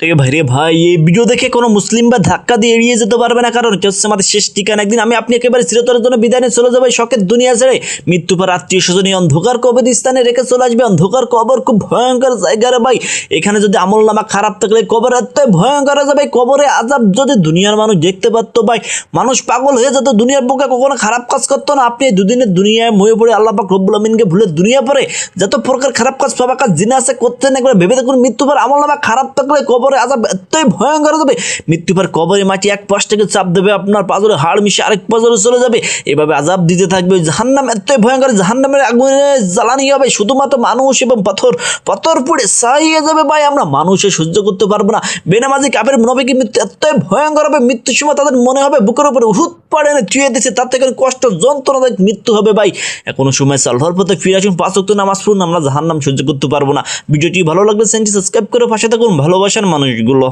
থেকে ভাই রে ভাই, এই ভিডিও দেখে কোনো মুসলিম বা ধাক্কা দিয়ে এড়িয়ে যেতে পারবে না, কারণ এটা হচ্ছে আমাদের শেষ ঠিকানা। একদিন আমি আপনি একেবারে চিরতরের জন্য বিদায় নিয়ে চলে যাবো এই শখের দুনিয়া ছেড়ে। মৃত্যু পর আত্মীয় স্বজন এই অন্ধকার কবরস্থানে রেখে চলে আসবে। অন্ধকার কবর খুব ভয়ঙ্কর জায়গা রে ভাই। এখানে যদি আমল নামা খারাপ থাকলে কবর এতই ভয়ঙ্কর হয়ে যাবে। কবরে আযাব যদি দুনিয়ার মানুষ দেখতে পারতো ভাই, মানুষ পাগল হয়ে যেত। দুনিয়ার বুকে কখনো খারাপ কাজ করতো না। আপনি এই দুদিনের দুনিয়ায় ময়ে পড়ে আল্লাহ পাক রব্বুল আমিনকে ভুলে দুনিয়া পরে যত প্রকার খারাপ কাজ পাবা কাজ জিনা আছে করতেন, একবার ভেবে দেখুন মৃত্যু পর আমল নামা খারাপ থাকলে কবরে আযাব এতই ভয়ঙ্কর হবে। মৃত্যু পর কবরে মাটি এক পাশ থেকে চাপ দেবে, আপনার পাজরে হাড় মিশে আরেক পাজরে চলে যাবে। এভাবে আযাব দিতে থাকবে। জাহান্নাম এতই ভয়ঙ্কর, জাহান্নামের আগুনে জ্বালানি হবে শুধুমাত্র মানুষ এবং পাথর। পাথর পুড়ে ছাই হয়ে যাবে ভাই। আমরা মানুষে সহ্য করতে পারবো না। বেনামাজি কাফের মুনাফিকের মৃত্যু এতই ভয়ঙ্কর হবে, মৃত্যুর সময় তাদের মনে হবে বুকের উপরে হুট পাড়ে এনে চুয়ে দিচ্ছে, তার থেকে কষ্ট যন্ত্রণাদায়ক মৃত্যু হবে ভাই। এখনো সময় আল্লাহর পথে ফিরে আসুন, 5 ওয়াক্ত নামাজ পড়ুন। আমরা জাহান্নাম সহ্য করতে পারবো না। ভিডিওটি ভালো লাগলে চ্যানেলটি সাবস্ক্রাইব করে পাশে থাকুন। ভালোবাসার মানুষগুলো।